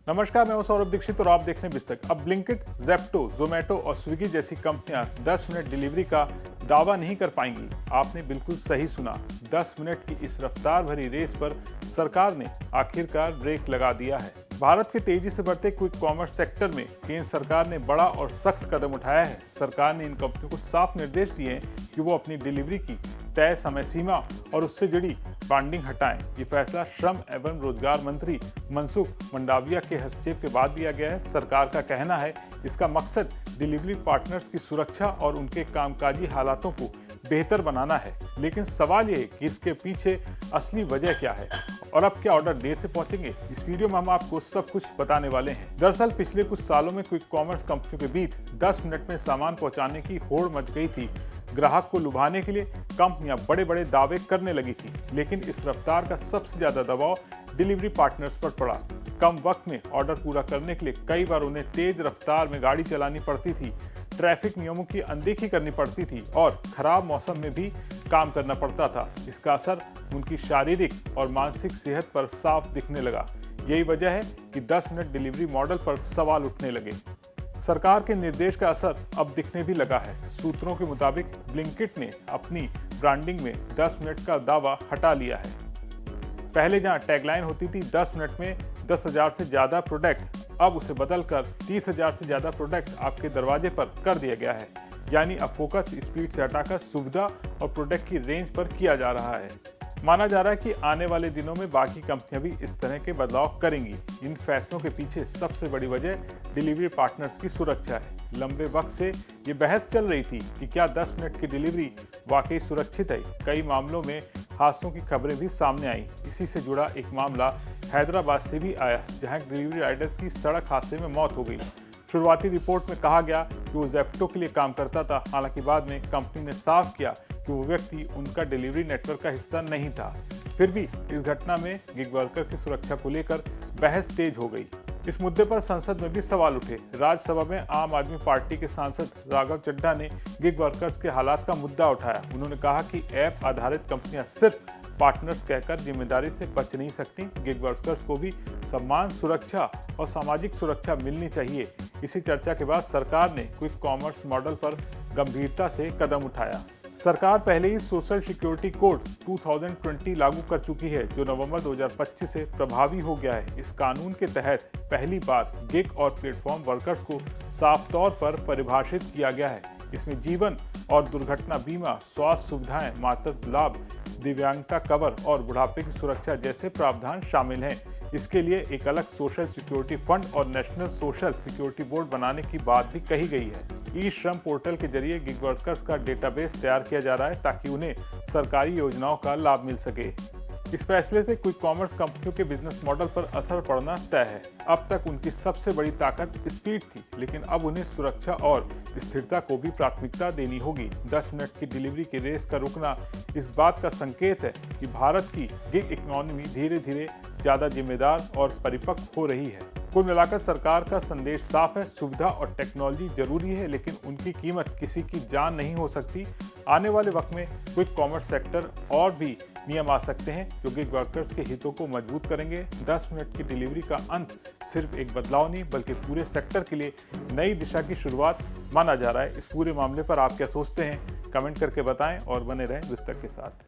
नमस्कार, मैं हूं सौरभ दीक्षित और आप देख रहे हैं बिस्तक। अब ब्लिंकिट, ज़ेप्टो, ज़ोमैटो और स्विगी जैसी कंपनियां 10 मिनट डिलीवरी का दावा नहीं कर पाएंगी। आपने बिल्कुल सही सुना। 10 मिनट की इस रफ्तार भरी रेस पर सरकार ने आखिरकार ब्रेक लगा दिया है। भारत के तेजी से बढ़ते क्विक कॉमर्स सेक्टर में केंद्र सरकार ने बड़ा और सख्त कदम उठाया है। सरकार ने इन कंपनियों को साफ निर्देश दिए हैं कि वो अपनी डिलीवरी की तय समय सीमा और उससे जुड़ी बाइंडिंग हटाएं। ये फैसला श्रम एवं रोजगार मंत्री मनसुख मंडाविया के हस्तक्षेप के बाद लिया गया है। सरकार का कहना है इसका मकसद डिलीवरी पार्टनर्स की सुरक्षा और उनके कामकाजी हालातों को बेहतर बनाना है। लेकिन सवाल ये है कि इसके पीछे असली वजह क्या है और अब क्या ऑर्डर देर से पहुंचेंगे। इस वीडियो में हम आपको सब कुछ बताने वाले हैं। दरअसल पिछले कुछ सालों में क्विक कॉमर्स कंपनियों के बीच 10 मिनट में सामान पहुंचाने की होड़ मच गई थी। ग्राहक को लुभाने के लिए कंपनियां बड़े बड़े दावे करने लगी थी, लेकिन इस रफ्तार का सबसे ज्यादा दबाव डिलीवरी पार्टनर्स पर पड़ा। कम वक्त में ऑर्डर पूरा करने के लिए कई बार उन्हें तेज रफ्तार में गाड़ी चलानी पड़ती थी, ट्रैफिक नियमों की अनदेखी करनी पड़ती थी और खराब मौसम में भी काम करना पड़ता था। इसका असर उनकी शारीरिक और मानसिक सेहत पर साफ दिखने लगा। यही वजह है कि 10 मिनट डिलीवरी मॉडल पर सवाल उठने लगे। सरकार के निर्देश का असर अब दिखने भी लगा है। सूत्रों के मुताबिक ब्लिंकिट ने अपनी ब्रांडिंग में 10 मिनट का दावा हटा लिया है। पहले जहां टैगलाइन होती थी 10 मिनट में 10,000 से ज्यादा प्रोडक्ट, अब उसे बदलकर 30,000 से ज्यादा प्रोडक्ट आपके दरवाजे पर कर दिया गया है। यानी अब फोकस स्पीड से हटाकर सुविधा और प्रोडक्ट की रेंज पर किया जा रहा है। माना जा रहा है कि आने वाले दिनों में बाकी कंपनियां भी इस तरह के बदलाव करेंगी। इन फैसलों के पीछे सबसे बड़ी वजह डिलीवरी पार्टनर्स की सुरक्षा है। लंबे वक्त से ये बहस चल रही थी कि क्या 10 मिनट की डिलीवरी वाकई सुरक्षित है। कई मामलों में हादसों की खबरें भी सामने आई। इसी से जुड़ा एक मामला हैदराबाद से भी आया, जहां डिलीवरी राइडर की सड़क हादसे में मौत हो गई। शुरुआती रिपोर्ट में कहा गया कि वो ज़ेप्टो के लिए काम करता था। हालांकि बाद में कंपनी ने साफ किया कि वो व्यक्ति उनका डिलीवरी नेटवर्क का हिस्सा नहीं था। फिर भी इस घटना में गिग वर्कर की सुरक्षा को लेकर बहस तेज हो गई। इस मुद्दे पर संसद में भी सवाल उठे। राज्यसभा में आम आदमी पार्टी के सांसद राघव चड्ढा ने गिग वर्कर्स के हालात का मुद्दा उठाया। उन्होंने कहा कि ऐप आधारित कंपनियां सिर्फ पार्टनर्स कहकर जिम्मेदारी से बच नहीं सकती। गिग वर्कर्स को भी सम्मान, सुरक्षा और सामाजिक सुरक्षा मिलनी चाहिए। इसी चर्चा के बाद सरकार ने क्विक कॉमर्स मॉडल पर गंभीरता से कदम उठाया। सरकार पहले ही सोशल सिक्योरिटी कोड 2020 लागू कर चुकी है, जो नवंबर 2025 से प्रभावी हो गया है। इस कानून के तहत पहली बार गिग और प्लेटफॉर्म वर्कर्स को साफ तौर पर परिभाषित किया गया है। इसमें जीवन और दुर्घटना बीमा, स्वास्थ्य सुविधाएं, मातृत्व लाभ, दिव्यांगता कवर और बुढ़ापे की सुरक्षा जैसे प्रावधान शामिल हैं। इसके लिए एक अलग सोशल सिक्योरिटी फंड और नेशनल सोशल सिक्योरिटी बोर्ड बनाने की बात भी कही गई है। ई श्रम पोर्टल के जरिए गिग वर्कर्स का डेटाबेस तैयार किया जा रहा है ताकि उन्हें सरकारी योजनाओं का लाभ मिल सके। इस फैसले से क्विक कॉमर्स कंपनियों के बिजनेस मॉडल पर असर पड़ना तय है। अब तक उनकी सबसे बड़ी ताकत स्पीड थी, लेकिन अब उन्हें सुरक्षा और स्थिरता को भी प्राथमिकता देनी होगी। 10 मिनट की डिलीवरी की रेस का रुकना इस बात का संकेत है कि भारत की गिग इकोनॉमी धीरे धीरे ज्यादा जिम्मेदार और परिपक्व हो रही है। कुल मिलाकर सरकार का संदेश साफ है, सुविधा और टेक्नोलॉजी जरूरी है, लेकिन उनकी कीमत किसी की जान नहीं हो सकती। आने वाले वक्त में क्विक कॉमर्स सेक्टर और भी नियम आ सकते हैं जो गिग वर्कर्स के हितों को मजबूत करेंगे। 10 मिनट की डिलीवरी का अंत सिर्फ एक बदलाव नहीं, बल्कि पूरे सेक्टर के लिए नई दिशा की शुरुआत माना जा रहा है। इस पूरे मामले पर आप क्या सोचते हैं, कमेंट करके बताएं और बने रहें बिस्तक के साथ।